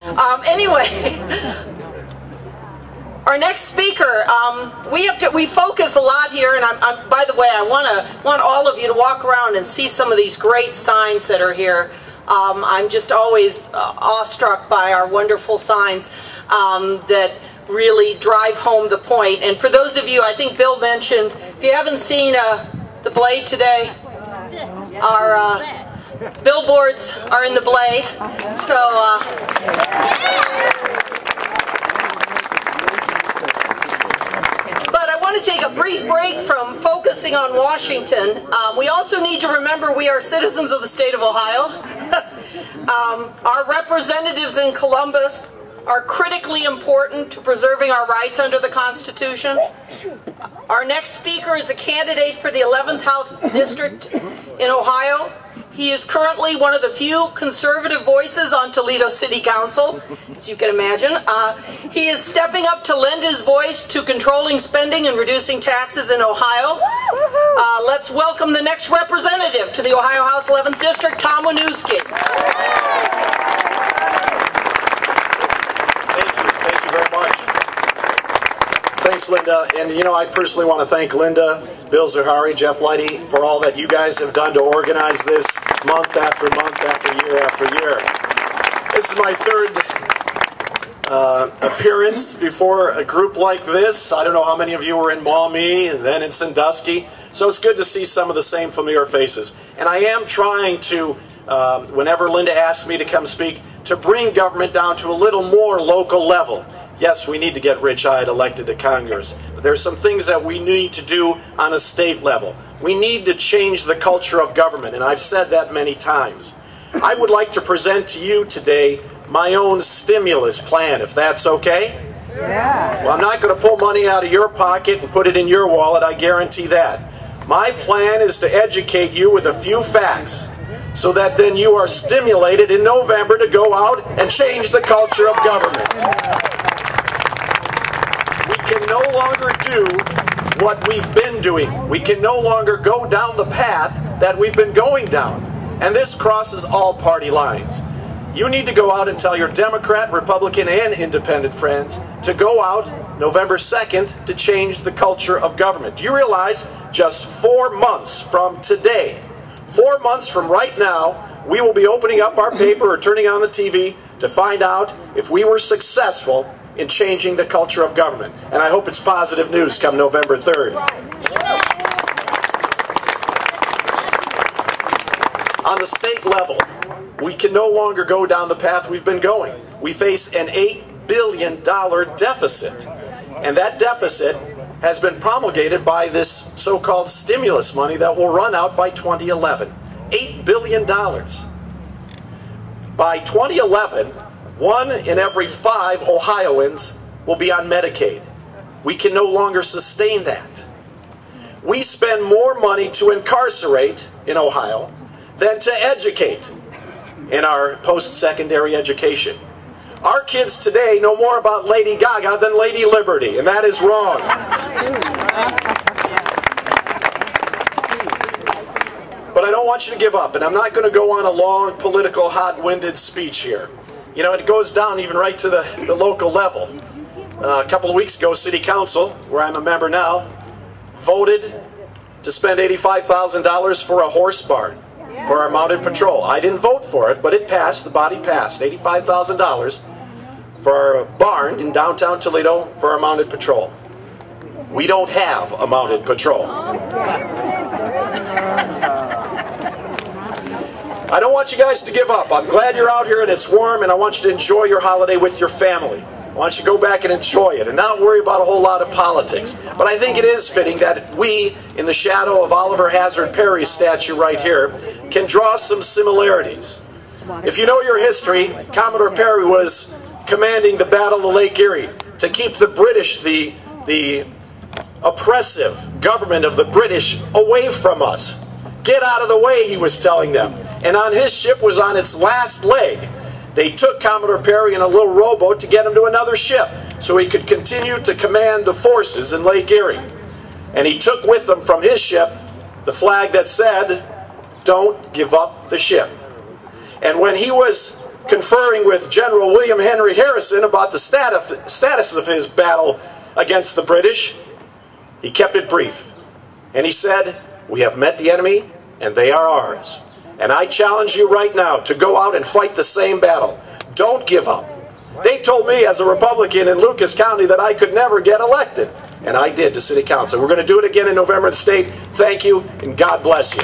Anyway, our next speaker, we focus a lot here, and by the way, I want all of you to walk around and see some of these great signs that are here. I'm just always awestruck by our wonderful signs that really drive home the point. And for those of you, I think Bill mentioned, if you haven't seen the Blade today, our billboards are in the Blade. So but I want to take a brief break from focusing on Washington. We also need to remember we are citizens of the state of Ohio. Our representatives in Columbus are critically important to preserving our rights under the Constitution. Our next speaker is a candidate for the 11th House District in Ohio. He is currently one of the few conservative voices on Toledo City Council, as you can imagine. He is stepping up to lend his voice to controlling spending and reducing taxes in Ohio. Let's welcome the next representative to the Ohio House 11th District, Tom Waniewski. Thank you very much. Thanks, Linda. And you know, I personally want to thank Linda, Bill Zahari, Jeff Lighty for all that you guys have done to organize this month after year after year. This is my third appearance before a group like this. I don't know how many of you were in Maumee and then in Sandusky, so it's good to see some of the same familiar faces. And I am trying to, whenever Linda asks me to come speak, to bring government down to a little more local level. Yes, we need to get Rich Hyde elected to Congress, but there's some things that we need to do on a state level. We need to change the culture of government, and I've said that many times. I would like to present to you today my own stimulus plan, if that's okay. Yeah. Well, I'm not going to pull money out of your pocket and put it in your wallet, I guarantee that. My plan is to educate you with a few facts, so that then you are stimulated in November to go out and change the culture of government. We can no longer do what we've been doing. We can no longer go down the path that we've been going down. And this crosses all party lines. You need to go out and tell your Democrat, Republican, and Independent friends to go out November 2nd to change the culture of government. Do you realize just 4 months from today, 4 months from right now, we will be opening up our paper or turning on the TV to find out if we were successful in changing the culture of government. And I hope it's positive news come November 3rd. On the state level, we can no longer go down the path we've been going. We face an $8 billion deficit. And that deficit has been promulgated by this so-called stimulus money that will run out by 2011. $8 billion. By 2011, 1 in every 5 Ohioans will be on Medicaid. We can no longer sustain that. We spend more money to incarcerate in Ohio than to educate in our post-secondary education. Our kids today know more about Lady Gaga than Lady Liberty, and that is wrong. But I don't want you to give up, and I'm not going to go on a long political hot-winded speech here. You know, it goes down even right to the local level. A couple of weeks ago, City Council, where I'm a member now, voted to spend $85,000 for a horse barn for our mounted patrol. I didn't vote for it, but it passed, the body passed, $85,000 for a barn in downtown Toledo for our mounted patrol. We don't have a mounted patrol. I don't want you guys to give up. I'm glad you're out here and it's warm, and I want you to enjoy your holiday with your family. I want you to go back and enjoy it and not worry about a whole lot of politics. But I think it is fitting that we, in the shadow of Oliver Hazard Perry's statue right here, can draw some similarities. If you know your history, Commodore Perry was commanding the Battle of Lake Erie to keep the British, the oppressive government of the British, away from us. Get out of the way, he was telling them. And on his ship was on its last leg. They took Commodore Perry in a little rowboat to get him to another ship so he could continue to command the forces in Lake Erie. And he took with him from his ship the flag that said, "Don't give up the ship." And when he was conferring with General William Henry Harrison about the status of his battle against the British, he kept it brief. And he said, "We have met the enemy, and they are ours. And I challenge you right now to go out and fight the same battle. Don't give up." They told me as a Republican in Lucas County that I could never get elected. And I did to City Council. We're going to do it again in November in the state. Thank you, and God bless you.